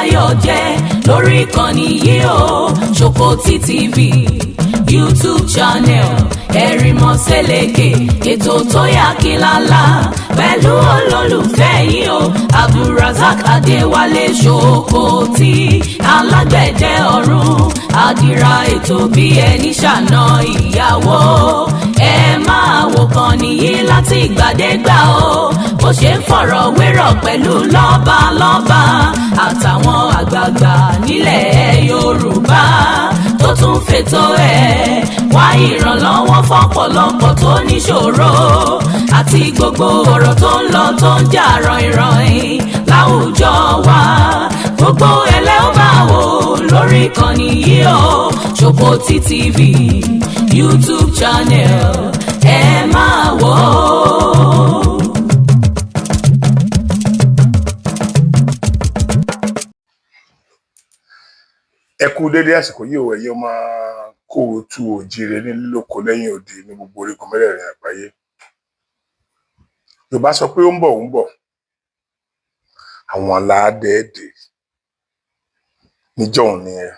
bayọ̀ jẹ́ lórí ìkànnì yìí o Ṣòkòtì TV YouTube channel Ẹ̀rìmọ̀ Sẹ́lẹ̀kẹ̀ ètò tó yà kílálà pẹ̀lú olólùfẹ́ yìí o Abdulrasaq Adéwálé Ṣòkòtì alágbẹ̀dẹ ọ̀run àdìrà ètò bí ẹni ṣàna ìyàwó ẹ máa wò kàn nìyí láti ìgbàdégbà o bó ṣe ń fọ̀rọ̀ wérọ̀ pẹ̀lú lọ́balọ́ba àtàwọn àgbààgbà nílẹ̀ Yorùbá tó tún fètò ẹ̀ wá ìrànlọ́wọ́ fọ́pọ̀lọpọ̀ tó níṣòro àti gbogbo ọ̀rọ̀ tó ń lọ tó ń jà ràn-ìràn láwùjọ wa gbogbo ẹlẹ́ ó máa wò lórí ìkànnì yìí o Ṣòkòtì TV YouTube channel ẹ máa wò ó. Ẹ kú dédé àsìkò yìí o ẹ̀yin ọmọ Kóòtù Òjíire ní lílòkó lẹ́yìn òde ní gbogbo orígun mẹ́rẹ̀ẹ̀rin àgbáyé. Yorùbá sọ pé ó ń bọ̀ àwọn làádẹ́ẹ̀dẹ̀ níjọ́ òní ẹ̀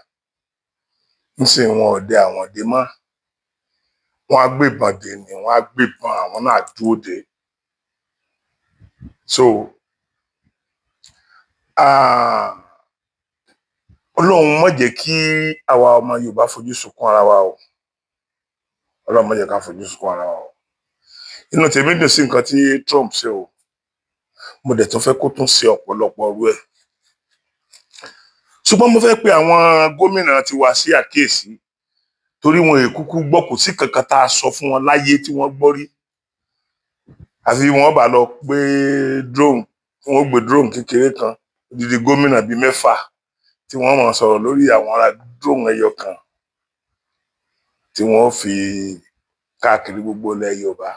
nísìnyí wọn ò dé àwọn dé mọ́ wọn á gbébọn dé ni wọn á gbébọn àwọn náà dúró dé. So Ọlọ́run má jẹ́ kí àwa ọmọ Yorùbá fojú sunkún ara wa o Ọlọ́run má jẹ́ ká fojú sunkún ara wa o. Inú tèmi dùn sí nǹkan tí Trump ṣe o mo dẹ̀ tún fẹ́ kó tún ṣe ọ̀pọ̀lọpọ̀ ọrú ẹ̀ ṣùgbọ́n mo fẹ́ pe àwọn gómìnà ti wá sí àkíyèsí torí wọn èkúkú gbọ́ kò sí kankan tá a sọ fún wọn láyé tí wọ́n gbọ́ rí àfi wọ́n bá lọ gbé drone kékeré kan odidi gómìnà bíi 6 tí wọ́n máa sọ̀rọ̀ lórí àwọn ará drone ẹyọ kan tí wọ́n fi káàkiri gbogbo ilẹ̀ Yorùbá.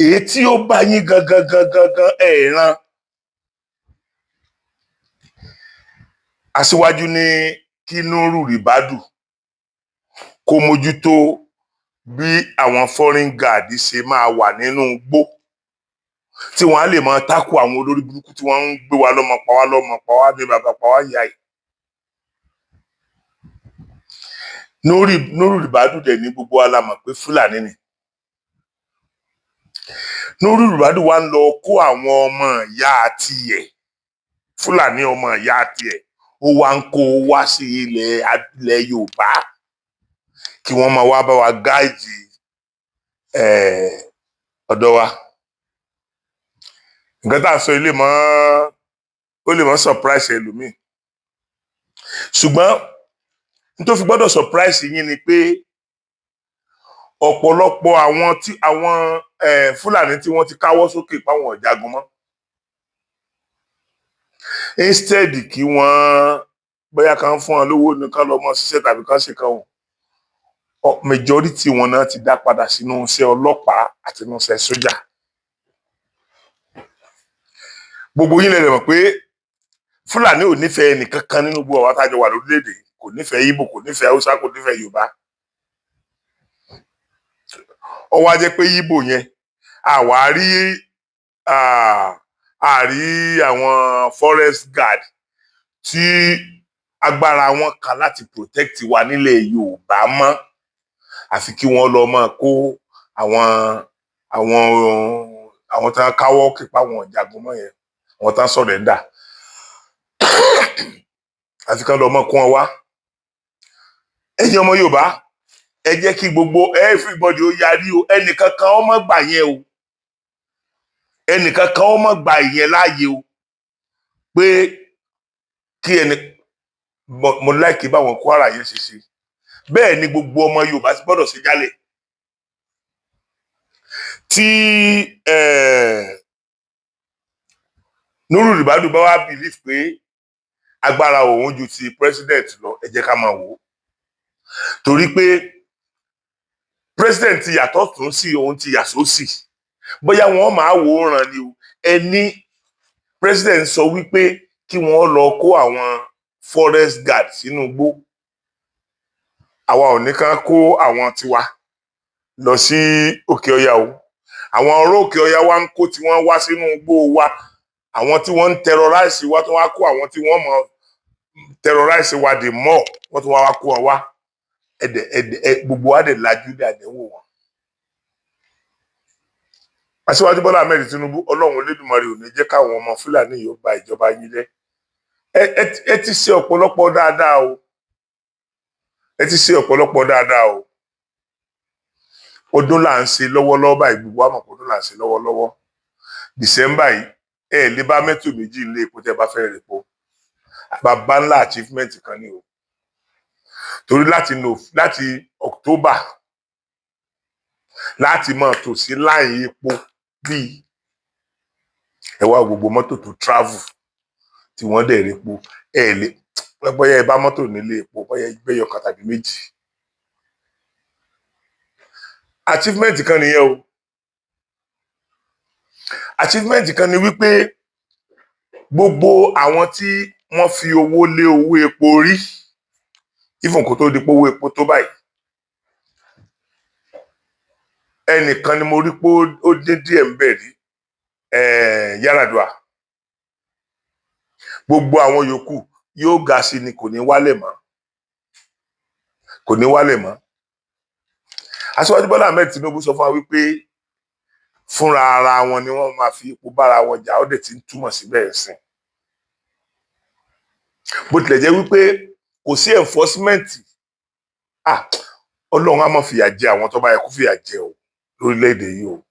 Èyí tí ó bá yín gangan ẹ̀ẹ̀ran Aṣíwájú ní kí Núrù Ribadu kó mójútó bí àwọn foreign guard ṣe máa wà nínú igbó tí wọ́n á lè máa tákù àwọn olórí burúkú tí wọ́n ń gbé wa lọ́mọ pa wá ní bàbá pa wá yá yìí. Núrù Ribadu dẹ̀ ní gbogbo wa la mọ̀ pé Fúlàní ni. Núrù Ribadu wá ń lọ kó àwọn ọmọ ìyá tiẹ̀ Fúlàní ọmọ ìyá tiẹ̀ ó wá ń kó wá sí ilẹ̀ Yorùbá kí wọ́n máa wá bá wa gáìdì ọ̀dọ́ wa. Nǹkan tá à ń sọ ó lè mọ́ surprise ẹlòmíì ṣùgbọ́n n tó fi gbọ́dọ̀ surprise yín ni pé ọ̀pọ̀lọpọ̀ àwọn Fúlàní tí wọ́n ti káwọ́ sókè páwọn ọ̀jagun mọ́ instead kí wọ́n bóyá kan fún wọn lówó nìkan lọ mọ́ ṣiṣẹ́ tàbí kan ṣe kan wọn majority wọn náà ti dá padà sínú iṣẹ́ ọlọ́pàá àti inú iṣẹ́ sójà. Gbogbo yín lè mọ̀ pé Fúlàní ò nífẹ̀ẹ́ ẹnìkankan nínú gbogbo àwọn àtàjọ wà lórílẹ̀-èdè kò nífẹ̀ẹ́ Ìgbò kò nífẹ̀ẹ́ Haúsá kò nífẹ̀ẹ́ Yorùbá. Ó wá jẹ́ pé Ìgbò yẹn àrí àwọn forest guard tí agbára wọn kà láti protect wa nílẹ̀ Yorùbá mọ́ àfi kí wọ́n lọ máa kó àwọn tán káwọ́ kípa àwọn ọ̀jagun mọ́ yẹn àwọn tán surrender àfi kán lọ mọ́ kó wọn wá. Ẹ̀yin ọmọ Yorùbá ẹ jẹ́ kí gbogbo everybody ó yarí o ẹnìkankan ó má gbà yẹn o ẹnìkankan ó má gbà yẹn láàyè o pé kí mo láìkí báwọn Kwara yẹn ṣe bẹ́ẹ̀ ni gbogbo ọmọ Yorùbá ti gbọ́dọ̀ ṣe jálẹ̀ tí Núrù Ribadu bá wá believe pé agbára òun ju ti president lọ ẹ jẹ́ ká máa wò ó torí pé president ti yàtọ̀ tún sí òun ti yà sósì bóyá wọ́n máa wò ó ràn ni o ẹni president sọ wípé kí wọ́n lọ kó àwọn forest guard sínú igbó àwa ò ní ká kó àwọn tiwa lọ sí Òkè Ọya o àwọn ọ̀rọ̀ Òkè Ọya wa ń kó tí wọ́n wá sínú igbó wa àwọn tí wọ́n ń terrorize wa tó wá kó àwọn tí wọ́n mọ̀ terrorize wa dè mọ́ wọ́n tó wá kó wọn wá gbogbo wa dẹ̀ lajú dé àdéhùn wọn. Aṣíwájú Bọ́lá Ahmed Tinubu Ọlọ́run Olódùmarè ò ní jẹ́ káwọn ọmọ Fúlàní yóò ba ìjọba yín jẹ́. Ẹ ti ṣe ọ̀pọ̀lọpọ̀ dáadáa o. Ẹ ti ṣe ọ̀pọ̀lọpọ̀ dáadáa o. Ọdún là ń ṣe lọ́wọ́lọ́wọ́ báyìí, gbogbo àmọ̀ ọdún là ń ṣe lọ́wọ́lọ́wọ́. December yìí lè bá mẹ́tò méjì ilé epo tẹ́ bá fẹ́ rèpo. Bàbá ńlá achievement kan ni o. Torí láti October láti máa tò sí láì epo bíi ẹ wá gbogbo mọ́tò tó travel tí wọ́n dẹ̀ rèpo lè bóyá ẹ bá mọ́tò nílé epo bóyá gbẹ́yọ̀ kan tàbí méjì. Achievement kan nìyẹn o. Achievement kan ni wípé gbogbo àwọn tí wọ́n fi owó lé owó epo rí even kó tó di pé owó epo tó báyìí, ẹnìkan ni mo rí pé ó dín díẹ̀ ń bẹ̀ rí, Yar'Adua. Gbogbo àwọn yòókù yóò ga sí ni kò ní wálẹ̀ mọ́. Kò ní wálẹ̀ mọ́. Aṣíwájú Bọ́lá Ahmed Tinubu sọ fún wa wípé fúnra ara wọn ni wọ́n máa fi epo bára wọn jà, ó dẹ̀ ti ń túmọ̀ sí bẹ́ẹ̀ sìn. Bó tilẹ̀ jẹ́ wípé kò sí enforcement, Ọlọ́run á máa fìyà jẹ àwọn tó bá yẹ kó fìyà jẹ o lórílẹ̀‐èdè yìí o.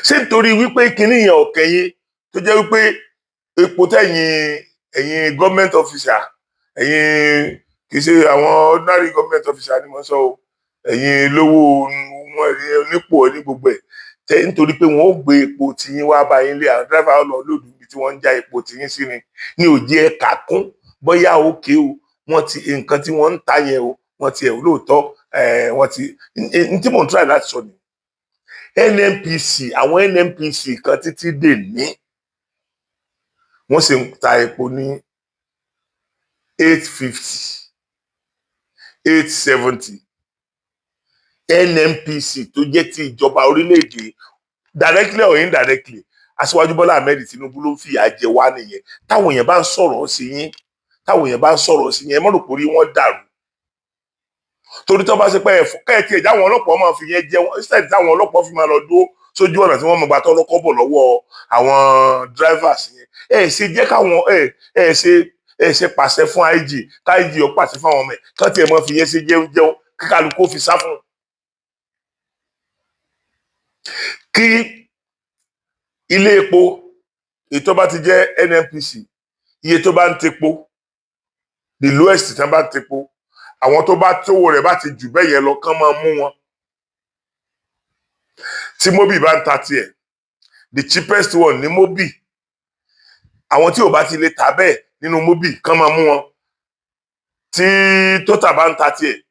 Ṣé nítorí wípé kinní yẹn ọ̀kẹ́yìn tó jẹ́ wípé epo ẹ̀yin government officer, ẹ̀yin kì í ṣe àwọn ordinary government officer ni mo sọ o, ẹ̀yin lówó wọn onípò ní gbogbo ẹ̀ tẹ́ nítorí pé wọ́n ó gbé epo tiyín wá bá yín lé àwọn driver lọ lòdù níbi tí wọ́n ń já epo tiyín sí ni ní òjì ẹ̀ka kún bóyá òkè o wọ́n ti nǹkan tí wọ́n ń ta yẹn o wọ́n ti ẹ̀ lóòótọ́ wọ́n ti ní tí mò ń try láti sọ ni NNPC àwọn NNPC kan títí dè ní wọ́n sì ń ta epo ní 850 870 NNPC tó jẹ́ ti ìjọba orílẹ̀-èdè directly or indirectly Aṣíwájú Bọ́lá Ahmed Tinubu ló fìyà jẹ wá nìyẹn. Táwọn èèyàn bá ń sọ̀rọ̀ sí yín ẹ mọ̀ rò pé orí wọn dàrú. Torí tó bá ṣe pé kẹ́ẹ̀tì ẹ̀já àwọn ọlọ́pàá máa fi yẹn jẹ wọ́n instead táwọn ọlọ́pàá fi máa lọ dúró sójú ọ̀nà tí wọ́n mọ̀ gbà tó lọ́kọ́ bọ̀ lọ́wọ́ àwọn drivers yẹn. Ṣe jẹ́ káwọn ṣe pàṣẹ fún IG káìjì ó pàṣẹ fún àwọn ọmọ ẹ̀ kán tiẹ̀ mọ́ fi yẹn ṣe jẹun kí kálukú fi sá fún un. Kí ilé epo èyí tó bá ti jẹ́ NNPC iye tó bá ń tepo the lowest tí wọ́n bá ń tepo àwọn tó bá tówó rẹ̀ bá ti jù bẹ́ẹ̀ yẹn lọ kán máa mú wọn. Tí Mobil bá ń ta tiẹ̀ the cheapest one ní Mobil àwọn tí ò bá ti lè ta bẹ́ẹ̀ nínú Mobil kán máa mú wọn. Tí Total bá ń ta tiẹ̀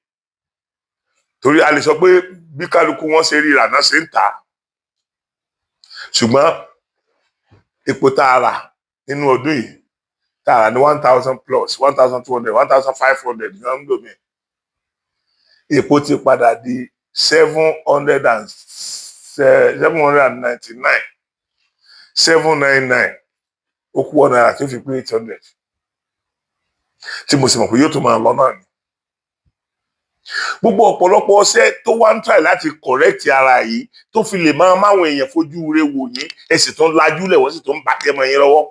torí a lè sọ pé bí kálukú wọn ṣe ríra náà ṣe ń tà á ṣùgbọ́n epo tá a rà nínú ọdún yìí tá a rà ní 1000 plus 1200 1500 ní wọ́n ń lò mí epo ti padà di 799 799 ó kú ọ̀nà àti ó fi pé 800 tí mo sì mọ̀ pé yóò tún máa lọ náà ni. Gbogbo ọ̀pọ̀lọpọ̀ ọṣẹ́ tó wá ń try láti correct ara yìí tó fi lè máa máwọn èèyàn fojú rẹ̀ wò yín ẹ sì tún lajúlẹ̀ wọ́n sì tún bàjẹ́ mọ́ yín lọ́wọ́.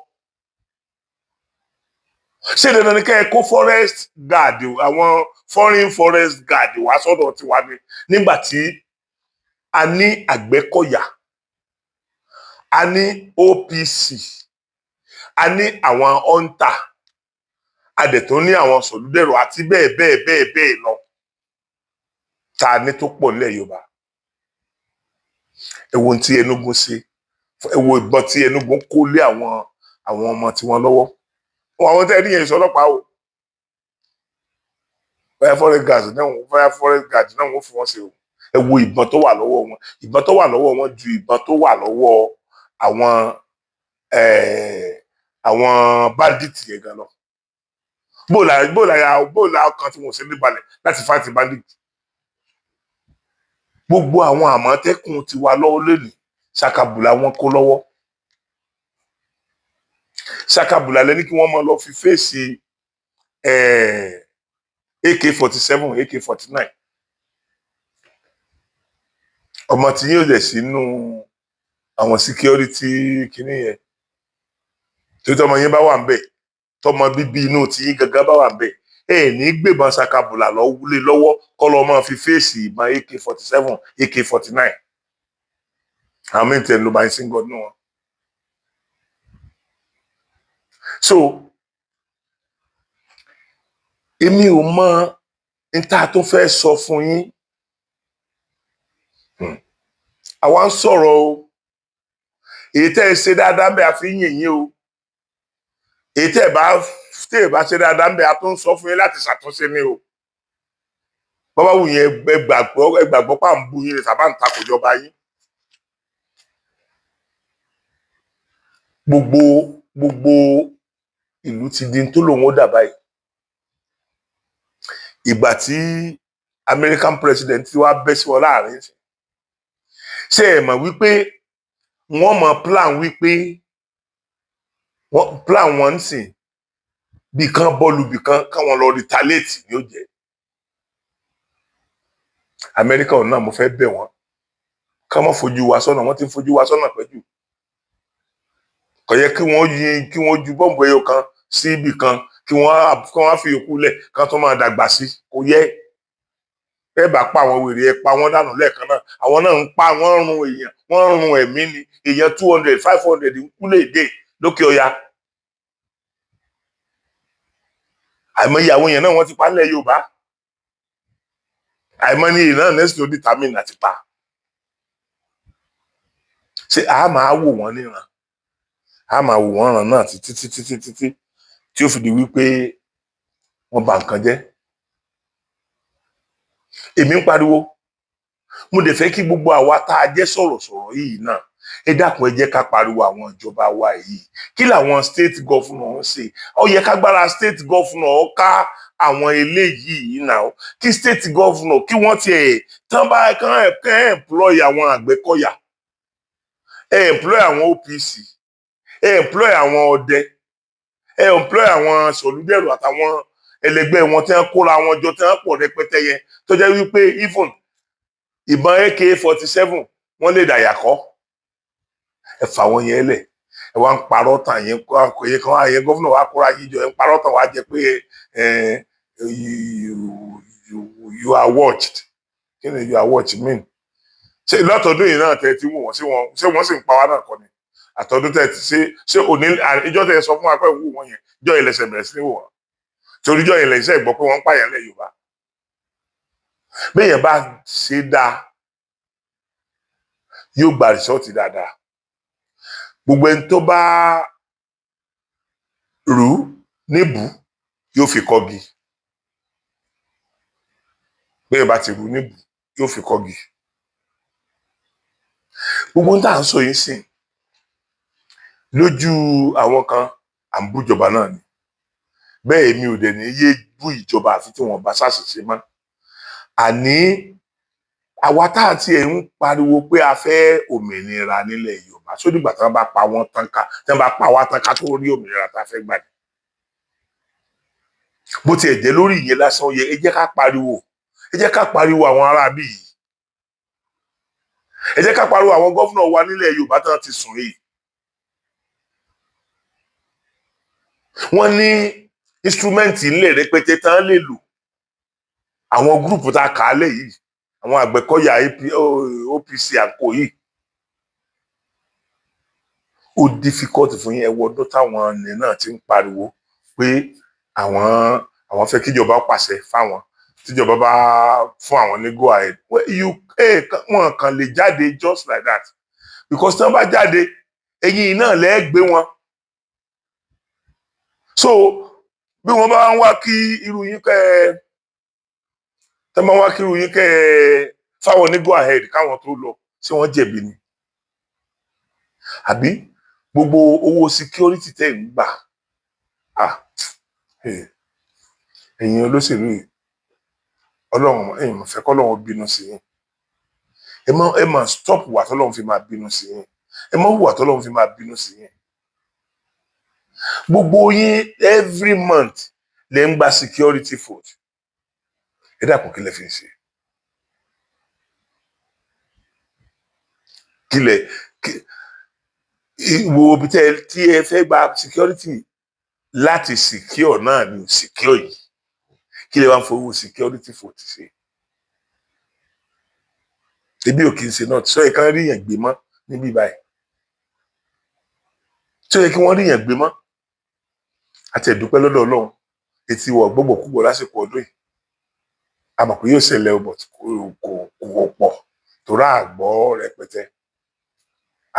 Ṣé dandan ni ká ẹ kó forest guard àwọn foreign forest guard wá sọ́dọ̀ tiwa ni nígbà tí a ní Àgbẹ̀kọ̀yà a ní OPC a ní àwọn hunter a dẹ̀ tó ní àwọn sọ̀lúdẹ̀rọ̀ àti bẹ́ẹ̀ bẹ́ẹ̀ bẹ́ẹ̀ bẹ́ẹ̀ lọ ta ní tó pọ̀ nílẹ̀ Yorùbá. Ẹ wo ohun tí Enugu ṣe ẹ wo ìbọn tí Enugu kó lé àwọn ọmọ tiwọn lọ́wọ́ àwọn tẹ́ ẹ níyẹn ìṣọ́ ọlọ́pàá o fire forest guard náà wọ́n fún wọn ṣe o ẹ wo ìbọn tó wà lọ́wọ́ wọn ìbọn tó wà lọ́wọ́ wọn ju ìbọn tó wà lọ́wọ́ àwọn bandits yẹn gan lọ bóòlà ọkàn tí wọ́n ṣe ní balẹ̀ láti fight bandits. Gbogbo àwọn Àmọ̀tẹ́kùn ti wà lọ́wọ́ lónìí ṣàkàbùlà wọn kó lọ́wọ́ Sakabula lẹ́ni kí wọ́n máa lọ fi fèsì AK-47 AK-49 ọmọ tí yóò dẹ̀ sínú àwọn security kìíní yẹn tó tọmọ yẹn bá wà ń bẹ̀ tọmọ bíbí inú tí yín gangan bá wà ń bẹ̀ ní gbébọn Sakabula lọ wúlé lọ́wọ́ kọ́ lọ́ máa fi fèsì ìbọn AK-47 AK-49 àwọn mẹ́tẹ̀ ló bá ń sìn gọ́dún wọn. So èmi ò mọ níta tó fẹ́ sọ fún yín àwa ń sọ̀rọ̀ o èyí tẹ́ ẹ ṣe dáadáa ń bẹ àfi yìn yín o èyí tẹ́ ẹ bá ṣe dáadáa ń bẹ a tó ń sọ fún yín láti ṣàtúnṣe ni o bọ́bá wù yẹn ẹ gbàgbọ́ pà ń bú yín ní sábà ń takò jọba yín gbogbo ìlú ti di tó lòun ó dà báyìí ìgbà tí American president ti wá bẹ́ sí wọn láàrin ṣe ẹ mọ̀ wípé wọ́n mọ̀ plan wọn sìn bí kan bọ́ọ̀lù bí kan káwọn lọ retaliate ni ó jẹ́ Amẹ́ríkà ọ̀nà mo fẹ́ bẹ̀ wọ́n ká má fojú wa sọ́nà wọ́n ti ń fojú wa sọ́nà pẹ́jù kò yẹ kí wọ́n ju bọ́ǹbù ẹyọ kan sí ibì kan kí wọ́n fi yòókù lẹ̀ kán tó máa dàgbà sí kò yẹ ẹ bá pa àwọn wèrè ẹ pa wọ́n dànù lẹ́ẹ̀kan náà àwọn náà ń pa wọ́n run èèyàn wọ́n run ẹ̀mí ni èèyàn 200 500 ń kú léde lókè ọya àìmọye àwọn èèyàn náà wọ́n ti pa nílẹ̀ Yorùbá àìmọye èèyàn náà next to determine àti pa ṣé a máa wò wọ́n níran a máa wò wọ́n ràn náà títí tí ó fi di wípé wọ́n bà nǹkan jẹ́ èmi ń pariwo mo dẹ̀ fẹ́ kí gbogbo àwa tá a jẹ́ sọ̀rọ̀sọ̀rọ̀ yìí náà ẹ dákun ẹ jẹ́ ká pariwo àwọn ìjọba wa yìí kí làwọn state governor ń ṣe ó yẹ ká gbára state governor ó ká àwọn eléyìí náà kí state governor kí wọ́n tiẹ̀ tán bá kán employ àwọn Àgbẹ̀kọ̀yà employ àwọn OPC employ àwọn ọdẹ employ àwọn sọ̀lúdẹ̀rù àtàwọn ẹlẹgbẹ́ wọn tí wọ́n kóra wọn jọ tí wọ́n pọ̀ rẹpẹtẹ yẹn tó jẹ́ wípé even ìbọn AK-47 wọ́n lè dàyàkọ́ ẹ fà wọ́n yẹn lẹ̀ ẹ wá ń parọ́ tàn yẹn kan àyẹn gómìnà wa kóra yín jọ ẹ ń parọ́ tàn wá jẹ pé you are watched kí ni you are watched mean ṣé látọdún yìí náà tẹ ti wù wọ́n ṣé wọ́n sì ń pa wá náà kọ́ ni àtọdún tẹ ti ṣe òní ìjọ tẹ sọ fún wa pé wù wọ́n yẹn ìjọ ìlẹsẹ̀ bẹ̀rẹ̀ sí ní wù wọ́n torí ìjọ ìlẹsẹ̀ gbọ́ pé wọ́n ń pààyàn lẹ̀ Yorùbá béèyàn bá ṣe dáa yóò gba rìsọ́ọ̀tì dáadáa gbogbo ẹni tó bá rù níbù yóò fi kọ́gi béèyàn bá ti rù níbù yóò fi kọ́gi gbogbo tá à ń sọ yìí sìn lójú àwọn kan à ń bújọba náà ni bẹ́ẹ̀ èmi ò dẹ̀ ní yé bú ìjọba àfi tí wọ́n bá ṣàṣìṣe mọ́ àní àwa tá à tiẹ̀ ń pariwo pé a fẹ́ òmìnira nílẹ̀ Yorùbá sódìgbà tí wọ́n bá pa wọ́n tán ká tí wọ́n bá pa wá tán ká tó rí òmìnira tá a fẹ́ gbà ní. bó tiẹ̀ jẹ́ lórí ìyẹn lásán yẹ ẹ jẹ́ ká pariwo àwọn aráabí yìí ẹ jẹ́ ká pariwo àwọn gọ́fúnà wa nílẹ̀ Yorùbá tán ti sùn yìí. wọ́n ní instrumenti ńlẹ̀ rẹpẹtẹ tán lè lò àwọn gúrùpù tá a kà á lẹ̀ yìí àwọn Àgbẹ̀kọ̀yà OPC àkó yìí ó difficult fún yín ẹwọ ọdún táwọn ọ̀nì náà ti ń pariwo pé àwọn fẹ́ kíjọba pàṣẹ fáwọn tíjọba bá fún àwọn ní go ahead wọn kàn lè jáde just like that because tí wọ́n bá jáde ẹ̀yin náà lẹ́ẹ̀gbẹ́ wọn so bí wọ́n bá ń wá kí irú yín tẹ́ máa wá kí irú yín fáwọn ní go ahead káwọn tó lọ tí wọ́n jẹ̀bi ni àbí gbogbo owó security tẹ́ ń gbà ẹ̀yin olóṣèlú yìí Ọlọ́run ẹ̀yin fẹ́ k'Ọlọ́run bínú sí yín ẹ má stop wà t'Ọlọ́run fi máa bínú sí yín ẹ má hùwà t'Ọlọ́run fi máa bínú sí yín gbogbo yín every month lẹ ń gba security vote ẹ dàpọ̀ kí lẹ fi ń ṣe kí lẹ wo bí tí ẹ fẹ́ gba security láti secure náà ni secure yìí kí lè wá ń fowó security vote ṣe ebi ò kì í ṣe náà sọ yẹ kí wọ́n rí yẹn gbé mọ́ níbí báyìí sọ yẹ kí wọ́n rí yẹn gbé mọ́ àti ẹ̀dúpẹ́ lọ́dọ̀ Ọlọ́run etí wọ̀ gbọ́gbọ̀ kúgbọ̀ lásìkò ọdún yìí a mọ̀ pé yóò ṣẹlẹ̀ ọbọ̀ kò pọ̀ torí àgbọ̀ rẹpẹtẹ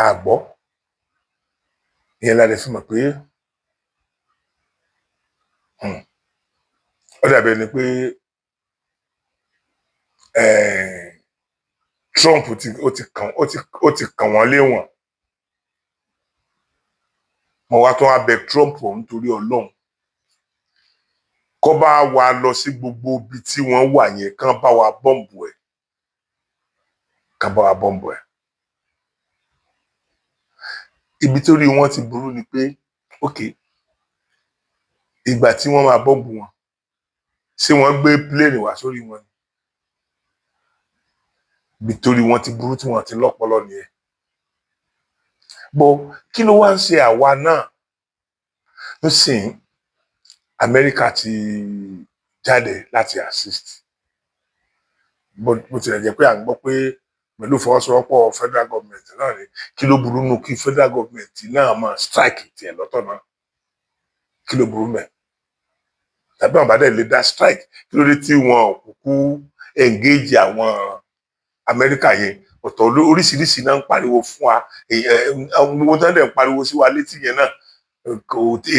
àgbọ̀ ìyẹn la lè fi mọ̀ pé ó dàbí ẹni pé Trump ó ti kàn wọ́n léwọ̀n mo wá tó wá bẹ Trump nítorí Ọlọ́run kó bá wa lọ sí gbogbo ibi tí wọ́n wà yẹn kán bá wa bọ́ǹbù ẹ̀ ibi tó rí wọn ti burú ni pé ok ìgbà tí wọ́n máa bọ́ǹbù wọn ṣé wọ́n gbé pléènì wá sórí wọn ni ibi tó rí wọn ti burú tí wọ́n ti lọ́pọlọ nìyẹn bó kí ló wá ń ṣe àwa náà nísìnyí Amẹ́ríkà ti jáde láti assist bó tilẹ̀ jẹ́ pé à ń gbọ́ pé pẹ̀lú ìfọwọ́sowọ́pọ̀ federal government náà ni kí ló burú nù kí federal government náà máa strike tiẹ̀ lọ́tọ̀ náà kí ló burú mẹ́ tàbí àwọn àbádẹ́ lè dá strike kí ló dé tí wọn kúkú engage àwọn Amẹ́ríkà yẹn ọ̀tọ̀ oríṣiríṣi náà ń pariwo fún wa gbogbo tó ń dẹ̀ ń pariwo sí wa létí yẹn náà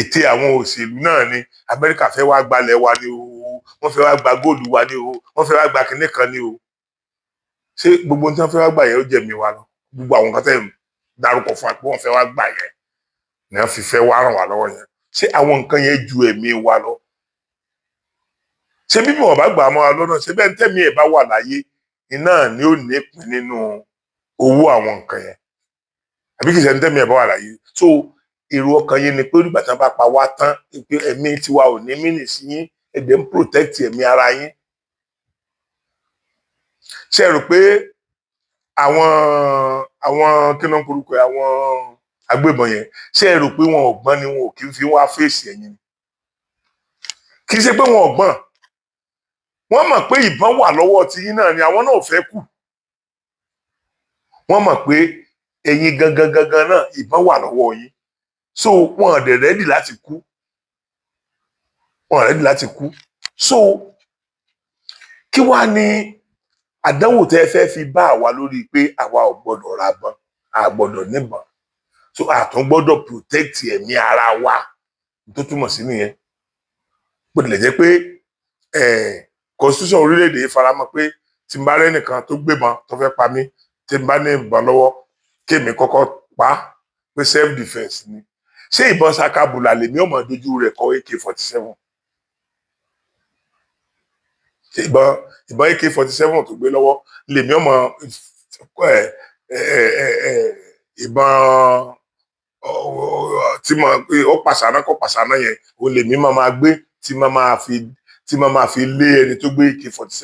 ète àwọn òṣèlú náà ni Amẹ́ríkà fẹ́ wá gbalẹ̀ wa ni o wọ́n fẹ́ wá gba góòlù wa ni o wọ́n fẹ́ wá gba kinní kan ni o ṣé gbogbo tí wọ́n fẹ́ wá gbà yẹn ó jẹ̀mí wa lọ gbogbo àwọn kan tẹ̀ ń dárúkọ fún wa pé wọ́n fẹ́ wá gbà yẹn ni wọ́n fi fẹ́ wá ràn wá lọ́wọ́ yẹn ṣé àwọn nǹkan yẹn ju ẹ̀mí wa lọ ṣé bí wọn bá gbà mọ́ wa lọ́nà ṣé bẹ́ẹ̀ tẹ́mi ẹ̀ bá wà láyé iná ni ó nípìn nínú owó àwọn nǹkan yẹn àbí kìí ṣe ẹni tẹ́mi ẹ̀ bá wà láyé so èrò ọkàn yín ni pé nígbà tí wọ́n bá pa wá tán pé ẹ̀mí tiwa ò ní mí nì sí yín ẹ̀dẹ̀ ń protect ẹ̀mí ara yín ṣe rò pé àwọn kí ló ń korúkọ àwọn agbébọn yẹn ṣe rò pé wọn ò gbọ́n ni wọn ò kí ń fi wá fèsì ẹ̀yìn kì í ṣe pé wọn ò gbọ́n wọ́n mọ̀ pé ìbọn wà lọ́wọ́ tiyín náà ni àwọn náà ò fẹ́ kú wọ́n mọ̀ pé ẹ̀yin gangan náà ìbọn wà lọ́wọ́ yín so wọn ò dẹ̀ rẹ́dì láti kú so kí wá ní àdánwò tẹ́ fẹ́ fi bá àwa lórí pé àwa ò gbọ́dọ̀ ra bọn a gbọ́dọ̀ níbọn so àtún gbọ́dọ̀ protect ẹ̀mí ara wa tó túmọ̀ sí nìyẹn bó tilẹ̀ jẹ́ pé constitution orílẹ̀-èdè yìí faramọ́ pé tí n bá rẹ́ nìkan tó gbébọn tó fẹ́ pa mí tí n bá ní ìbọn lọ́wọ́ kémi kọ́kọ́ pa á pé self defence ni ṣé ìbọn sakabula lèmi ò mọ̀ dojú rẹ̀ kọ AK-47 ìbọn AK-47 tó gbé lọ́wọ́ lèmi ò mọ̀ ìbọn tí mo ó pàṣánà kọ́ pàṣánà yẹn òun lèmi máa gbé tí máa fi lé ẹni tó gbé AK-47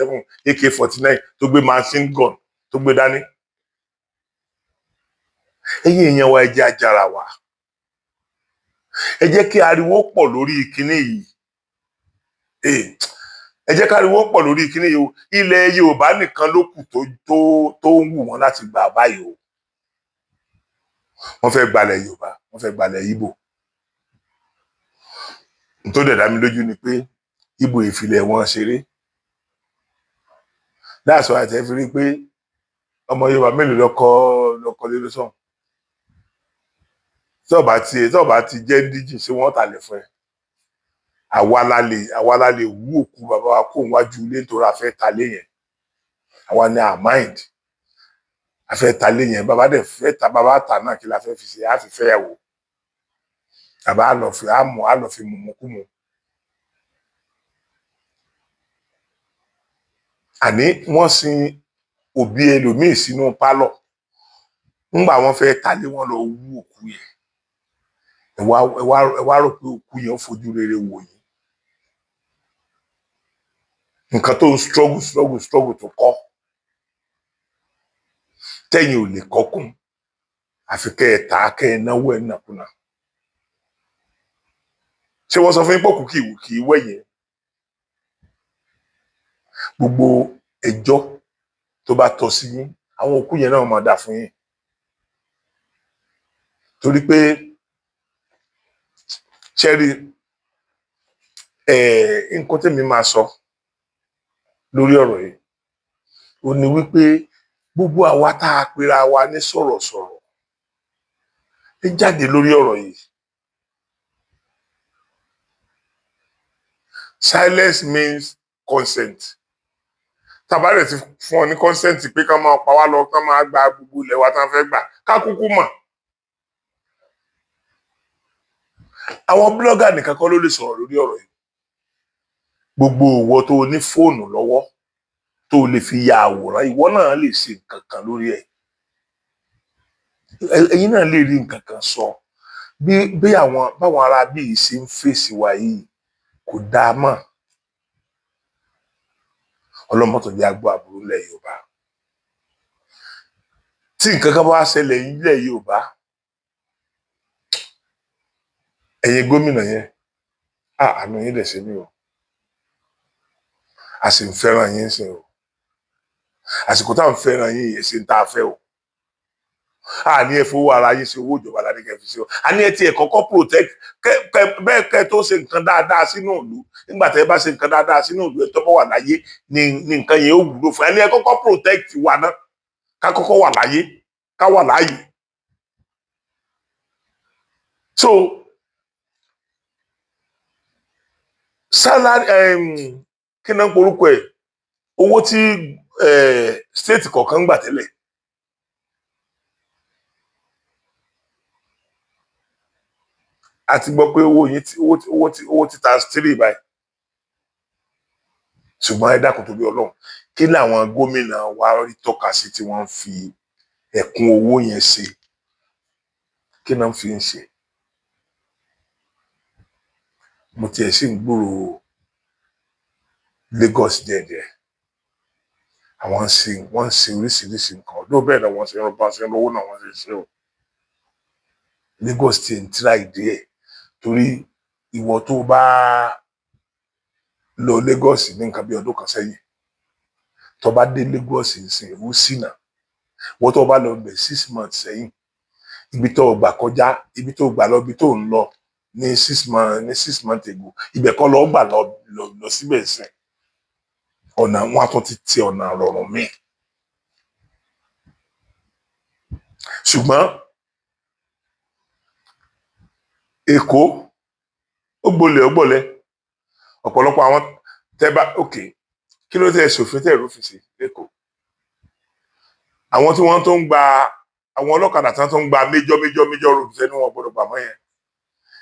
AK-49 tó gbé machine gun tó gbé dání ẹ̀yin èèyàn wa ẹ jẹ́ ajára wa ẹ jẹ́ kí ariwo pọ̀ lórí kinní yìí ẹ jẹ́ kí ariwo pọ̀ lórí kinní yìí o ilẹ̀ Yorùbá nìkan ló kù tó ń wù wọ́n láti gbà báyìí o wọ́n fẹ́ gbalẹ̀ Yorùbá wọ́n fẹ́ gbalẹ̀ Ìgbò tó dẹ̀ dá mi lójú ni pé Ìgbò ìfilẹ̀ wọn ṣeré dáàsọ àti ẹ fi rí pé ọmọ Yorùbá mélòó lọkọ lé lọsàn tọ́ọ̀bá ti jẹ́ díjì sí wọ́n tàlẹ̀ fún ẹ àwa la lè wú òkú bàbá wa kó wájú ilé nítorí a fẹ́ ta lé yẹn àwa ni our mind a fẹ́ ta lé yẹn bàbá dẹ̀ fẹ́ ta bàbá ta náà kí la fẹ́ fi ṣe á fi fẹ́ yàwó bàbá á lọ fi mùmùkúmu àní wọ́n sin òbí ẹlòmíì sínú pálọ̀ ńgbà wọ́n fẹ́ ta lé wọn lọ wú òkú yẹn ẹ wá rò pé òkú yẹn fojú rere wò yín. Nǹkan tó ń struggle tó kọ́ tẹ́yìn ò lè kọ́kùn àfi kẹ́ ẹ tà á kẹ́ ẹ náwó ẹ nàkúnà. Ṣé wọ́n sọ fún yín pọ̀kú kì í wẹ̀yìn? Gbogbo ẹjọ́ tó bá tọ́ sí yín àwọn òkú yẹn náà máa dà fún yín. Torí pé ṣẹ́rí nǹkan tẹ́mi máa sọ lórí ọ̀rọ̀ yìí ó ní wípé gbogbo àwa tá a pera wa ní sọ̀rọ̀sọ̀rọ̀ ẹ jáde lórí ọ̀rọ̀ yìí. Silence means consent. Tàbárẹ̀ ti fún ọ ní consent pé ká máa pa wá lọ ká máa gba gbogbo ilẹ̀ wa tá a fẹ́ gbà ká kúkú mọ̀. Àwọn blọ́gà nìkan kọ́ ló lè sọ̀rọ̀ lórí ọ̀rọ̀ yìí. Gbogbo ìwọ tó ní fóònù lọ́wọ́ tó lè fi ya àwòrán ìwọ náà lè ṣe nǹkan kan lórí ẹ̀. Ẹ̀yin náà lè rí nǹkan kan sọ bí báwọn ará bí yìí ṣe ń fèsì wa yìí kò dáa mọ́. Ọlọ́mọ tó jẹ́ agbó àbúrú ilẹ̀ Yorùbá. Tí nǹkan kan bá wá ṣẹlẹ̀ ilẹ̀ Yorùbá ẹ̀yin gómìnà yẹn àánú yín dẹ̀ ṣe mí o. A sì ń fẹ́ràn yín sìn o. Àsìkò táwọn fẹ́ràn yín yẹn ṣe ń tá a fẹ́ o. Àní ẹ fowó ara yín ṣe owó ìjọba la ní kẹ́ fi ṣe o. Àní ẹ tiẹ̀ kọ́kọ́ protect bẹ́ẹ̀ kẹ́ tó ṣe nǹkan dáadáa sínú ìlú. Nígbà tẹ́ ẹ bá ṣe nǹkan dáadáa sínú ìlú ẹ tó bá wà láyé ni nǹkan yẹn ó wúlò fún. Àní ẹ kọ́kọ́ protect wa náà ká kọ́kọ́ wà láyé ká wà láàyè. So salary kí náà ń porúkọ ẹ̀ owó tí state kọ̀ọ̀kan ń gbà tẹ́lẹ̀ a ti gbọ́ pé owó ti times 3 báyìí. Ṣùgbọ́n ẹ dákun tó bí Ọlọ́run kí làwọn gómìnà wa rí tọ́ka sí tí wọ́n ń fi ẹ̀kún owó yẹn ṣe kí náà fi ń ṣe. Mo tiẹ̀ sì ń gbúrò Lagos jẹ́jẹ́ wọ́n ń ṣe oríṣiríṣi nǹkan ló bẹ́ẹ̀ náà wọ́n ṣe ń rọ́bà ṣe ń lówó náà wọ́n ṣe ṣe o. Lagos ti ń tíra ìdí ẹ̀ torí ìwọ tó bá lọ Lagos ní nǹkan bí ọdún kan sẹ́yìn tó bá dé Lagos ìsìn ìwú sínà wọ́n tó bá lọ bẹ̀ 6 months sẹ́yìn ibi tó gbà kọjá ibi tó gbà lọ ibi tó ń lọ ní 6 months ago ibẹ̀ kọ́ lọ gbà lọ síbẹ̀ sìn ọ̀nà wọn tó ti ọ̀nà rọrùn míì. Ṣùgbọ́n Èkó ó gbolẹ̀ ọ̀pọ̀lọpọ̀ àwọn tẹ́bá òkè kí ló tẹ́ ṣòfin tẹ́ ìrúfin sí lẹ́kọ̀ọ́. Àwọn tí wọ́n tó ń gba àwọn ọlọ́kadà tán tó ń gba méjọ́ ròdù sẹ́ni wọn gbọ́dọ̀ gbà mọ́ yẹn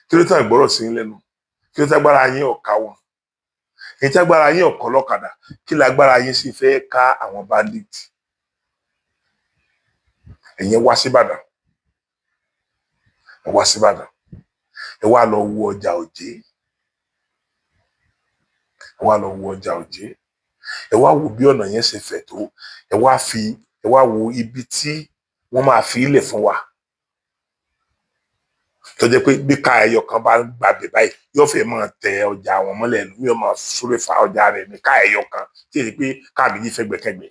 kí ló tán ìgbọ́rọ̀ sí lẹ́nu kí ló tágbára yín ọ̀ka wọn èyí tágbára yín ọ̀kọ́ lọ́kadà kí lágbára yín sì fẹ́ ká àwọn bandit. Ẹ̀yin wá síbàdàn ẹ wá lọ wo ọjà Òjé ẹ wá wo bí ọ̀nà yẹn ṣe fẹ̀ tó ẹ wá wo ibi tí wọ́n máa fi ilẹ̀ fún wa tó jẹ́ pé bí ká ẹyọ kan bá ń gbàgbé báyìí yóò fẹ́ máa tẹ ọjà àwọn mọ́lẹ̀ ẹnu yóò máa súré fa ọjà rẹ̀ ní ká ẹyọ kan tí èyí pé káàbí yìí fẹ́ gbẹ̀kẹ́gbẹ̀.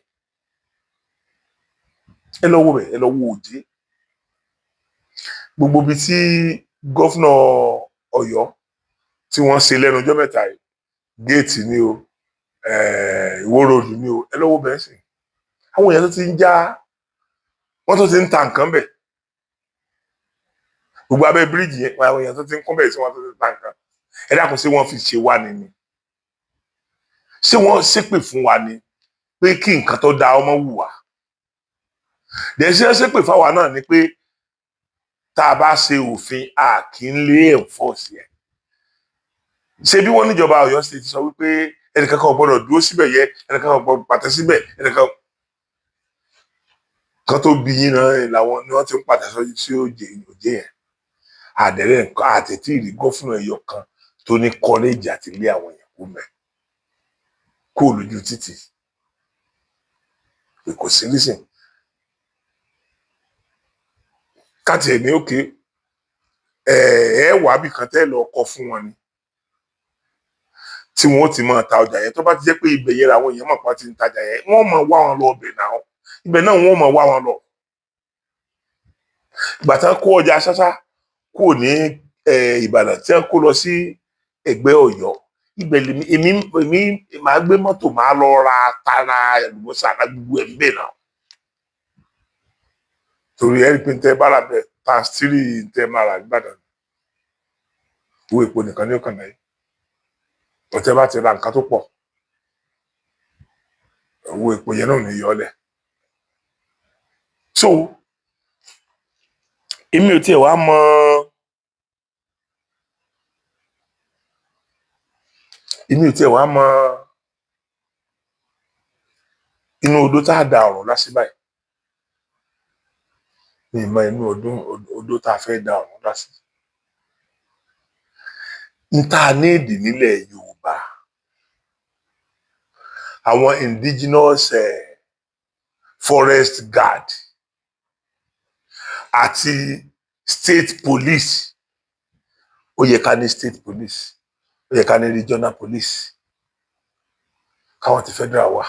Ẹ lọ wo Òjé gbogbo ibi tí gọ́fúnà Ọ̀yọ́ tí wọ́n ṣe lẹ́nu ọjọ́ mẹ́ta yìí géètì ni o Ìwó ròdù ni o ẹ lọ wo bẹ́ẹ̀ sì àwọn èèyàn tó ti ń já wọ́n tó ti ń ta nǹkan bẹ̀ gbogbo abẹ́ bíríìjì yẹn àwọn èèyàn tó ti ń kún bẹ́ẹ̀ sí wọn tó ti ń ta nǹkan ẹ dákun ṣé wọ́n fi ṣe wá ni ṣé wọ́n ṣépè fún wa ni pé kí nǹkan tó da ọmọ wù wá dẹ̀ ṣe ṣépè fáwa náà ni pé tá a bá ṣe òfin a kì í lé ẹ̀fọ́ọ̀sì ẹ̀ ṣé bí wọ́n níjọba Ọ̀yọ́ ṣe ti sọ wípé ẹnìkan kan ò gbọ́dọ̀ dúró síbẹ̀ yẹ ẹnìkan kan ò gbọ́dọ̀ pàtẹ síbẹ̀ ẹnìkan kan tó bí yín náà làwọn ni wọ́n ti ń pàtẹ sí Òjé yẹn àdẹ̀rẹ̀ nǹkan àtẹ̀tí ìrí gọ́fúnà ẹyọ kan tó ní kọ́lẹ́jì àti ilé àwọn èèyàn kú mẹ́ kó lójú títì kò sí lísìn káàtì ẹ̀ ní òkè wàá bì kan tẹ́ lọ kọ fún wọn ni tí wọn ó ti máa ta ọjà yẹn tó bá ti jẹ́ pé ibẹ̀ yẹn làwọn èèyàn mọ̀ pé wọ́n ti ń tajà yẹn wọ́n máa wá wọn lọ ọbẹ̀ náà ibẹ̀ náà wọ́n máa wá wọn lọ. ìgbà tí wọ́n kó ọjà ṣáṣá kò ní Ìbàdàn tí wọ́n kó lọ sí Ẹ̀gbẹ́ Ọ̀yọ́ ibẹ̀ èmi máa gbé mọ́tò máa lọ ra tara ẹ̀lùmọ́sà gbogbo ẹ̀ ń bẹ̀ náà torí ẹ̀rí pé tẹ́ bára bẹ̀ pastiri tẹ́ máa rà Ìbàdàn owó epo nìkan ní ọkàn náà ọ̀tẹ́ bá ti ra nǹkan tó pọ̀ owó epo yẹn náà ní yọlẹ̀ so èmi ò tiẹ̀ wá mọ inú odó tá a da ọ̀rọ̀ lásì báyìí mi mọ inú odó tá a fẹ́ da ọ̀rọ̀ lásì n tá a ní èdè nílẹ̀ Yorùbá àwọn indigenous forest guard àti state police ó yẹ ká ní state police ó yẹ ká ní regional police káwọn ti federal wà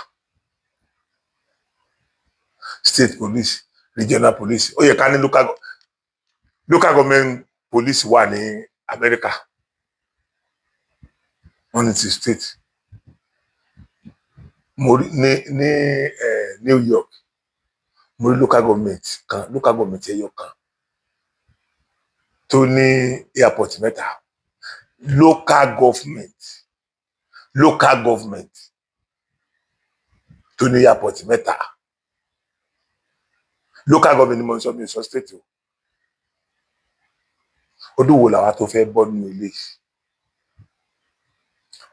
state police regional police ó yẹ ká ní local government police wà ní America wọ́n ní ti state mo rí ní New York mo rí local government ẹyọ kan tó ní airport mẹ́ta local government tó ní airport mẹ́ta local government ni mo sọ mi sọ state o ọdún wo làwa tó fẹ́ bọ́ nínú ilé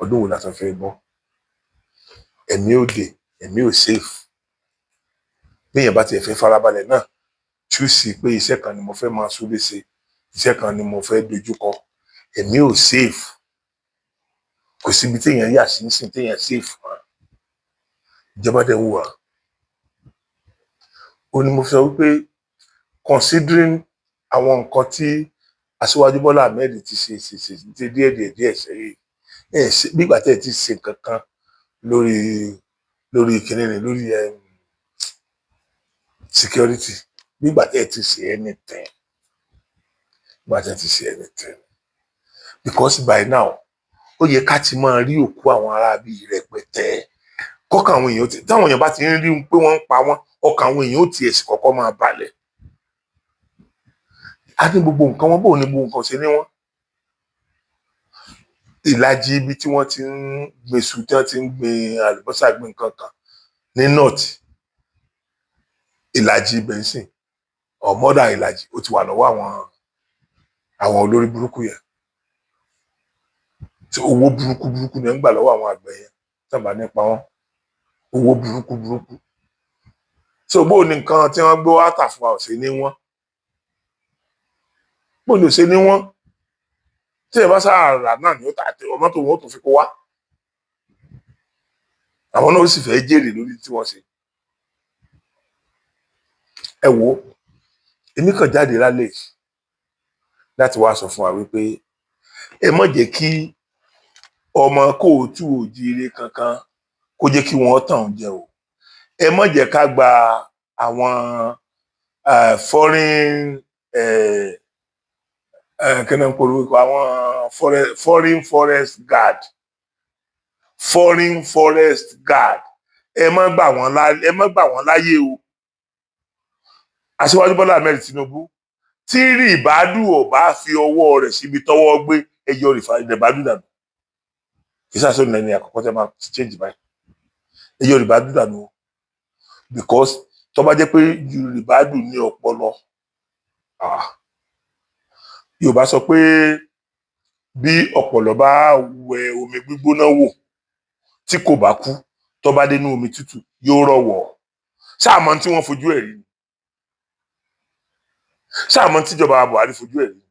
ọdún wo la tó fẹ́ bọ́ ẹ̀mí ò dé ẹ̀mí ò safe béèyàn bá tiẹ̀ fẹ́ farabalẹ̀ náà túùsì pé iṣẹ́ kan ni mo fẹ́ máa súlé ṣe iṣẹ́ kan ni mo fẹ́ dojúkọ ẹ̀mí ò safe kò síbi téèyàn yà sí nísìn téèyàn safe mọ́ ìjọba dẹ̀ wù wá ó ní mo sọ wípé considering àwọn nǹkan tí Aṣíwájú Bọ́lá Ahmed ti ṣe díẹ̀ sẹ́yìn nígbà tẹ́ ẹ ti ṣe nǹkan kan lórí kìnìún lórí security nígbà tẹ́ ẹ ti ṣe anything because by now ó yẹ ká ti máa rí òkú àwọn aráabí rẹpẹtẹ kọ́kàn àwọn èèyàn táwọn èèyàn bá ti ń rí pé wọ́n ń pa wọ́n ọkàn àwọn èèyàn ó tiẹ̀ sì kọ́kọ́ máa balẹ̀ á ní gbogbo nǹkan wọn bò ní gbogbo nǹkan ṣe ní wọn ìlàjì ibi tí wọ́n ti ń gbèsù tí wọ́n ti ń gbin àlùbọ́sà gbin nǹkan kan ní north ìlàjì ibẹ̀ ń sìn ọ̀mọ́dà ìlàjì ó ti wà lọ́wọ́ àwọn olórí burúkú yẹn tí owó burúkú ni ń gbà lọ́wọ́ àwọn àgbẹ̀ yẹn sábà nípa wọn owó burúkú so bó ní nǹkan tí wọ́n gbé wá tà fún wa ò ṣe ní wọ́n bó ní ò ṣe ní wọ́n tí ẹ bá sáà rà náà ni ó tà àti ọmọ tó wọn ó tún fi kó wá àwọn náà ó sì fẹ́ jèrè lórí tí wọ́n ṣe ẹ wo èmi kàn jáde lálẹ́ láti wá sọ fún wa wípé ẹ má jẹ́ kí ọmọ kóòtù òjíire kankan kó jẹ́ kí wọ́n tàn jẹ o ẹ má jẹ́ ká gba àwọn foreign kí ni n polówó àwọn foreign forest guard ẹ má gbà wọ́n láyé o Aṣíwájú Bọ́lá Ahmed Tinubu tí Ribadu ò bá fi ọwọ́ rẹ̀ síbi tọ́wọ́ gbé ẹyọ Ribadu dànù kì í sáà sóni ẹni àkọ́kọ́ tẹ́ máa change báyìí ẹyọ Ribadu dànù because tó bá jẹ́ pé Ribadu ní ọpọlọ Yorùbá sọ pé bí ọpọlọ bá wẹ omi gbígbóná wò tí kò bá kú tó bá dénú omi tútù yóò rọ̀wọ̀ sáà mọ̀ tí wọ́n fojú ẹ̀ rí sáà mọ̀ tíjọba Buhari fojú ẹ̀ rí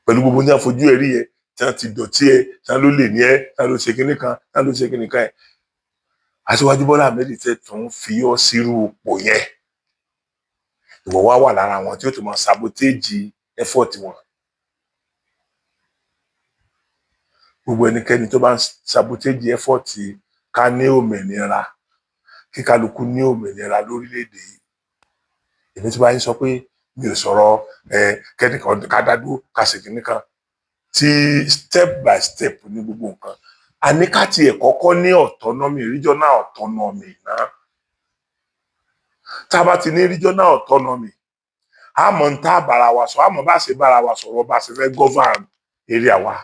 pẹ̀lú gbogbo ní àfojú ẹ̀rí yẹn tí wọ́n ti dọ̀tí ẹ tí wọ́n ló lè ní ẹ tí wọ́n ló ṣe kinní kan tí wọ́n ló ṣe kinní kan ẹ Aṣíwájú Bọ́lá Ahmed tó ń fi ọ́ sírú ipò yẹn ìwọ wá wà lára wọn tí ó tún máa sabotage effort wọn gbogbo ẹnikẹ́ni tó bá ń sabotage effort ká ní òmìnira kí kálukú ní òmìnira lórílẹ̀‐èdè yìí èmi tí bá yín sọ pé mi ò sọ̀rọ̀ kẹ́nìkan ká dádúró ká ṣe kinní kan tí step by step ní gbogbo nǹkan a ní ká tiẹ̀ kọ́kọ́ ní autonomy regional autonomy náà tá a bá ti ní regional autonomy a mọ̀ ń tá bára wa sọ a mọ̀ bá ṣe bára wa sọ̀rọ̀ bá ṣe fẹ́ govern area wa.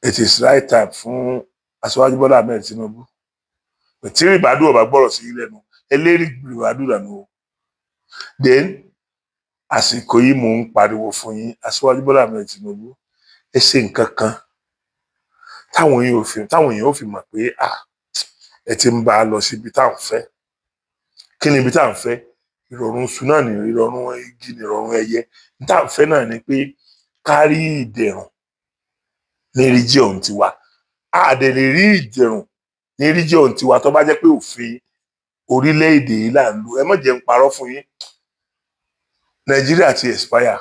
It is right time fún Aṣíwájú Bọ́lá Ahmed Tinubu tí rìbádùn ọba gbọ́rọ̀ sí lẹ́nu eléyìí rìbádùn dànù o then àsìkò yìí mò ń pariwo fún yín Aṣíwájú Bọ́lá Ahmed Tinubu ẹ ṣe nǹkan kan táwọn èèyàn ò fi mọ̀ pé ẹ ti ń bá a lọ síbi tá à ń fẹ́ kí ni ibi tá à ń fẹ́ ìrọ̀rùn sùn náà ní ìrọ̀rùn igi ní ìrọ̀rùn ẹyẹ tá à ń fẹ́ náà ni pé kárí ìdẹ̀rùn ní region tiwa a dẹ̀ lè rí ìdẹ̀rùn ní region tiwa tó bá jẹ́ pé òfin orílẹ̀-èdè yìí là ń lò ẹ má jẹ́ ń parọ́ fún yín Nàìjíríà ti expire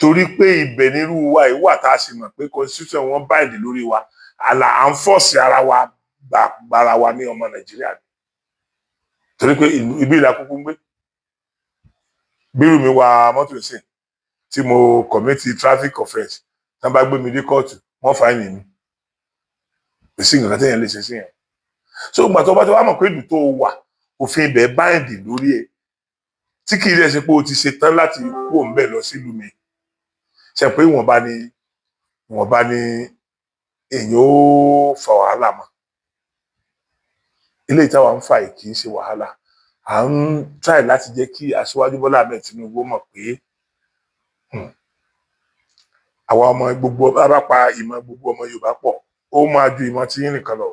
torí pé ibẹ̀ nírú wa ìwà tá a sì mọ̀ pé constitution wọn báyìí lórí wa à ń fọ́ọ̀sì ara wa gbàrà wa ní ọmọ Nàìjíríà torí pé ibi ìlà kúkú ń gbé bírù mi wa mọ́tò ìsìn tí mo commit traffic offence tí wọ́n bá gbé mi dé kóòtù wọ́n fáìnì mi kò sí nǹkan téèyàn lè ṣe sí yẹn so ìgbà tó bá ti wá mọ̀ pé ìlú tó wà òfin ibẹ̀ báyìí lórí ẹ̀ tí kì í lè ṣe pé o ti ṣe tán láti kó ń bẹ̀ lọ sílùú mi ṣe pé ìwọ̀nba ni èèyàn ó fa wàhálà mọ́ ilé ìtawà ń fà yìí kì í ṣe wàhálà à ń try láti jẹ́ kí Aṣíwájú Bọ́lá Ahmed Tinubu mọ̀ pé àwa ọmọ gbogbo bá pa ìmọ̀ gbogbo ọmọ Yorùbá pọ̀ ó máa ju ìmọ̀ tí yín nìkan lọ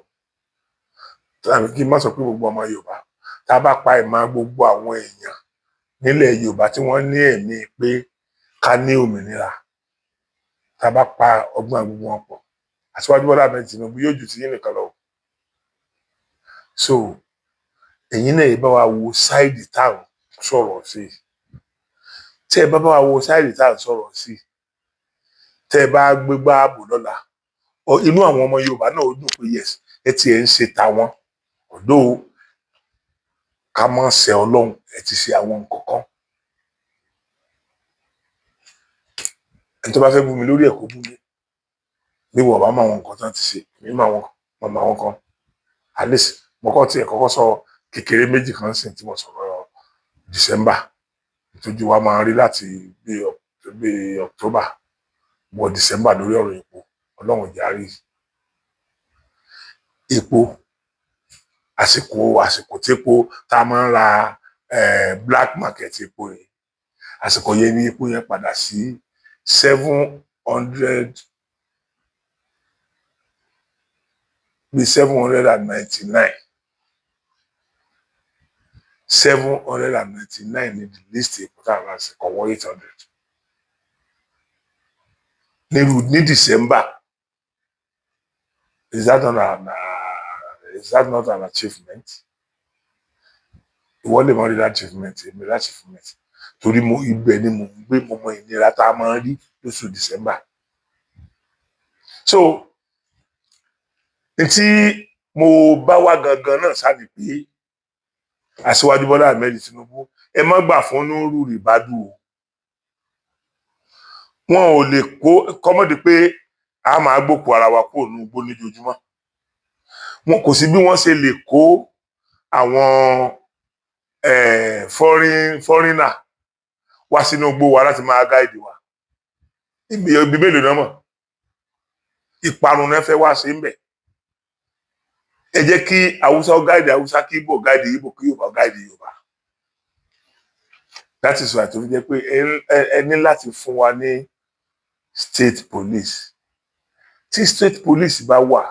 tàbí kí n má sọ pé gbogbo ọmọ Yorùbá tá a bá pa ìmọ̀ gbogbo àwọn èèyàn nílẹ̀ Yorùbá tí wọ́n ní ẹ̀mí pé ká ní òmìnira tá a bá pa ọgbọ́n gbogbo wọn pọ̀ Aṣíwájú Bọ́lá Ahmed Tinubu yóò ju tí yín nìkan lọ so ẹ̀yin náà ẹ bá wa wo sáìdì tá à ń sọ̀rọ̀ sí tẹ́ ẹ bá wa wo sáìdì tá à ń sọ̀rọ̀ sí tẹ́ ẹ bá gbégbá ààbò lọ́la inú àwọn ọmọ Yorùbá náà ó dùn pé yes ẹ ti ẹ̀ ń ṣe tàwọn ọ̀dọ́ ká mọ̀ ṣe Ọlọ́run ẹ ti ṣe àwọn nǹkan kan ẹni tó bá fẹ́ bú mi lórí ẹ̀ kó bú mi bí wọ́n bá mọ àwọn nǹkan tán ti ṣe mi mọ àwọn kan at least mo kọ́ tiẹ̀ kọ́kọ́ sọ kékeré méjì kan sí tí mo sọ̀rọ̀ December ìtọ́jú wa máa rí láti bí October wọ December lórí ọ̀rọ̀ epo Ọlọ́run járí epo àsìkò tí epo tá a máa ń ra black market epo yìí àsìkò yẹn ní epo yẹn padà sí 799 ní the list epo tá a máa ṣe kọ̀wọ́ 800 ní December is that not an achievement? Ìwọ lè mọ rí achievement èmi rí achievement torí ibẹ̀ ni mo ń gbé mo mọ ìnira tá a máa ń rí lóṣù December so tí mo bá wá gangan náà sáàdì pé Aṣíwájú Bọ́lá Ahmed Tinubu ẹ má gbà fún nírú rìbádù wọn ò lè kọ́mọ́dé pé a máa gbòkú ara wa kúrò ní igbó lójoojúmọ́ wọn kò sí bí wọ́n ṣe lè kó àwọn foreigner wá sínú igbó wa láti máa gáìdì wa ibi mélòó náà mọ̀ ìparun náà fẹ́ wá sí ń bẹ̀ ẹ jẹ́ kí Haúsá ó gáìdì Haúsá kí Ìgbò gáìdì Ìgbò kí Yorùbá gáìdì Yorùbá that is why tó fi jẹ́ pé ẹ ní láti fún wa ní state police tí state police bá wà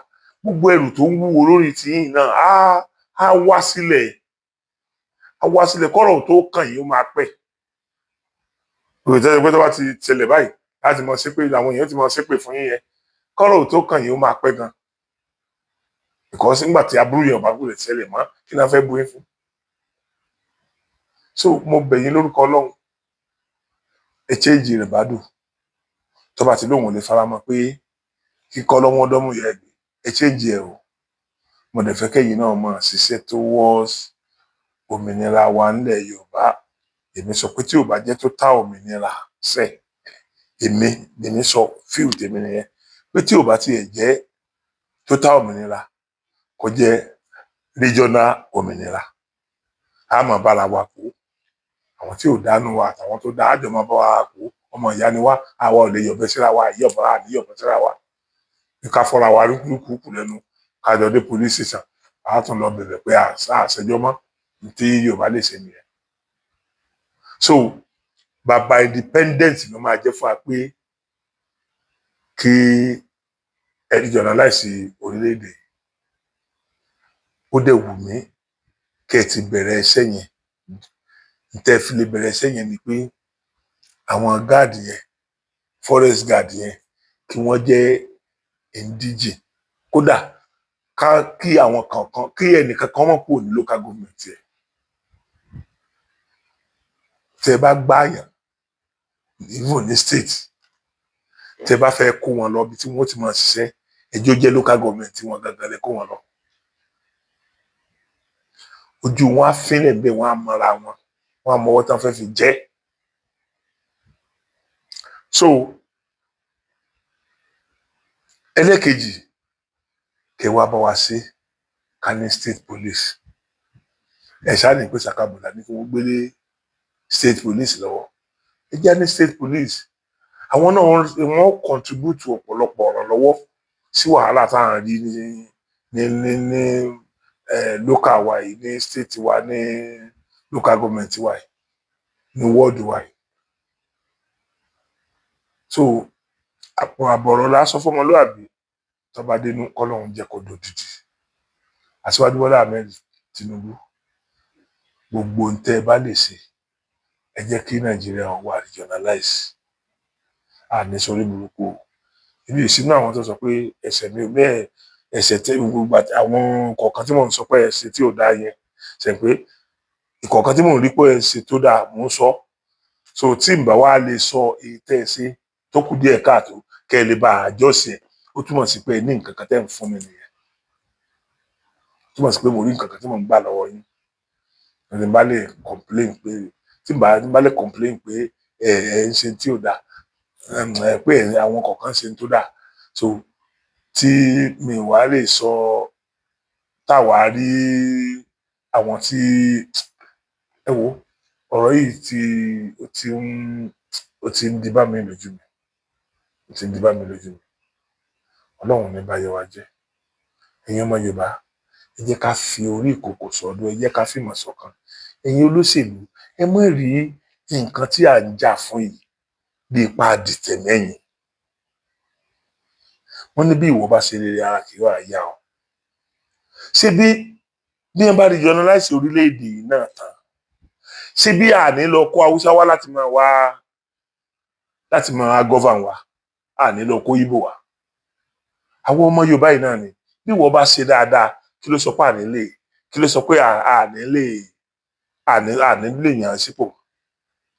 gbogbo ẹrù tó ń wúwo lórí tìyín náà á wá sílẹ̀ á wá sílẹ̀ kọ́rọ̀ tó kàn yín ó máa pẹ́ òwe tẹ́lẹ̀ pé tó bá ti ṣẹlẹ̀ báyìí láti mọ ṣépè làwọn èèyàn ti mọ ṣépè fún yín yẹn kọ́rọ̀ tó kàn yín ó máa pẹ́ gan because nígbà tí aburú yẹn ò bá gbọ́dọ̀ ṣẹlẹ̀ mọ́ kí náà fẹ́ bu yín fún. So mo bẹ̀ yín lórúkọ Ọlọ́run ẹ change rẹ̀ bá dùn tó bá ti lóun ò lè faramọ́ pé kíkọ́ lọ́mọdọ́mù yẹ gbé ẹ change ẹ̀ o mo dẹ̀ fẹ́ kẹ́yìn náà mọ̀ ṣiṣẹ́ towards òmìnira wa nílẹ̀ Yorùbá èmi sọ pé tí ò bá jẹ́ tó tá òmìnira sẹ́ èmi sọ fíìl tèmi nìyẹn pé tí ò bá tiẹ̀ jẹ́ tó tá òmìnira kó jẹ́ regional òmìnira a máa bára wa kú àwọn tí ò dánú wa àtàwọn tó dá àjọ máa bá wa kú ọmọ ìyá ni wá àwa ò lè yọ̀bẹ síra wa àyọ̀bọ̀ àníyọ̀bẹ síra wa ká fọ́ra wa lúkúlùkù lẹ́nu ká jọ dé police station a tún lọ bẹ̀rẹ̀ pé àṣẹjọ́ mọ́ tí Yorùbá lè ṣe nìyẹn. So bàbá independent ló máa jẹ́ fún wa pé kí regionalize orílẹ̀-èdè ó dẹ̀ wù mí kẹ́ ẹ ti bẹ̀rẹ̀ iṣẹ́ yẹn tẹ́ fi lè bẹ̀rẹ̀ iṣẹ́ yẹn ni pé àwọn gáàdì yẹn forest guard yẹn kí wọ́n jẹ́ indigene kódà kí àwọn kankan kí ẹnìkan kan mọ̀ kúrò ní local government yẹn tẹ́ bá gbáyàn even ní state tẹ́ bá fẹ́ kó wọn lọ bí tí wọ́n ti máa ṣiṣẹ́ ẹjọ́ jẹ́ local government tí wọ́n gangan lè kó wọn lọ ojú wọn á fínlẹ̀ bẹ́ẹ̀ wọ́n á mọra wọn á mọ ọwọ́ tán fẹ́ fi jẹ́ so ẹlẹ́kejì kẹ́ wá bá wa ṣe ká ní state police ẹ̀ ṣáà ní pé sàkàbùlà ní kí wọ́n gbélé state police lọ́wọ́ ẹ jẹ́ ní state police àwọn náà wọ́n contribute to ọ̀pọ̀lọpọ̀ ọ̀rọ̀ lọ́wọ́ sí wàhálà tá à ń rí ní local wa yìí ní state wa ní local government wa yìí ní ward wa yìí so àpò àbọ̀rọ̀ lásán fọmọlúàbí tọ́ba dénú kọ́lọ́hún jẹ́ kó dòdìdì Aṣíwájú Bọ́lá Ahmed Tinubu gbogbo ń tẹ́ ẹ bá lè ṣe ẹ jẹ́ kí Nàìjíríà wà regionalize àní sórí burúkú ibi ìsínú àwọn tó sọ pé ẹsẹ̀ mi bẹ́ẹ̀ ẹsẹ̀ tẹ gbogbo àwọn kọ̀ọ̀kan tí mò ń sọ pé ẹsẹ̀ tí ò dáa yẹn ṣe pé ìkọ̀ọ̀kan tí mò ń rí pé ẹsẹ̀ tó dáa mò ń sọ so tí n bá wá lè sọ èyí tẹ́ ẹ ṣe tó kù díẹ̀ káàtó kẹ́ ẹ lè bá àjọṣe ó túmọ̀ sí pé ní nǹkan kan tẹ́ ń fún mi nìyẹn ó túmọ̀ sí pé mo rí nǹkan kan tí mò ń gbà lọ́wọ́ yín ẹni bá lè complain pé tí n bá lè complain pé ẹ ń ṣe tí ò dáa pé àwọn kọ̀ọ̀kan ṣe tó dáa so tí mi wá lè sọ táwa rí àwọn tí ẹ wo ọ̀rọ̀ yìí ó ti ń di bá mi lójú mi ó ti ń di bá mi lójú mi Ọlọ́run ní bá yẹ wá jẹ́ ẹ̀yin ọmọ Yorùbá ẹ jẹ́ ká fi orí ìkòkò sọ́dọ̀ ẹ jẹ́ ká fìmọ̀ ṣọ̀kan ẹ̀yin olóṣèlú ẹ má rí nǹkan tí à ń jà fún yìí bí ipa dìtẹ̀ mẹ́yìn wọ́n ní bí ìwọ bá ṣe rere ara kì í wà yá ọ ṣé bí wọ́n bá regionalize orílẹ̀-èdè yìí náà tán ṣé bí àní lọ kó Haúsá wá láti máa govern wa àní lọ kó Ìgbò wá àwọn ọmọ Yorùbá yìí náà ni bí ìwọ bá ṣe dáadáa kí ló sọ pé kí ló sọ pé àní lè yàn sípò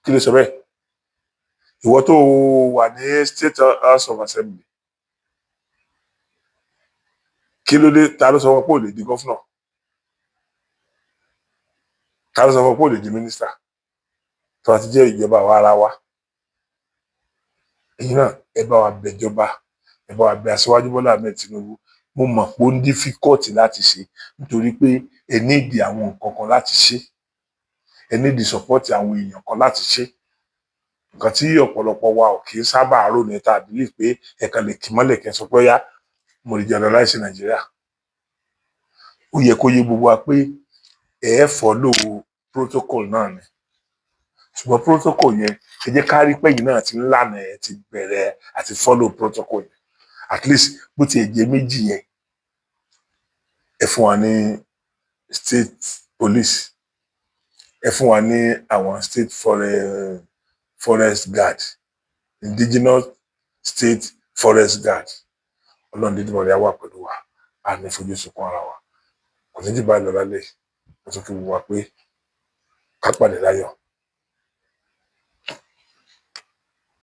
kí ló sọ bẹ́ẹ̀ ìwọ tó wà ní State House of Assembly kí ló dé ta ló sọ wọn pé ò lè di gọ́fúnà ta ló sọ wọn pé ò lè di mínísítà tó bá ti jẹ́ ìjọba àwa ara wa èyí náà ẹ bá wa bẹ̀jọba ẹ bá wa bẹ̀ Aṣíwájú Bọ́lá Ahmed Tinubu mo mọ̀ pé ó ń dífíkọ́ọ̀tì láti ṣe nítorí pé ẹ nídìí àwọn nǹkan kan láti ṣe ẹ nídìí sọ́pọ́ọ̀tì àwọn èèyàn kan láti ṣe nǹkan tí ọ̀pọ̀lọpọ̀ wa ò kì í sábà rò ní tàbí lè pé ẹ̀kan lè kí mọ́lẹ̀ kẹ́ sọ pé yá mo regionalize Nàìjíríà ó yẹ kó yé gbogbo wa pé ẹ follow protocol náà ni ṣùgbọ́n protocol yẹn ẹ jẹ́ ká rí pẹ́yìn náà ti ń lànà ẹ ti bẹ̀rẹ̀ àti follow protocol yẹn at least bó ti ẹ̀ jẹ́ méjì yẹn ẹ fún wa ní state police ẹ fún wa ní àwọn state forest guard, indigenous state forest guard. Ọlọ́run dídí mọ̀lẹ́ wà pẹ̀lú wa, a ní fojú sunkún ara wa. Kò ní jù báyìí lọ lálẹ́, mo sọ fún wa pé ká pàdé láyọ̀.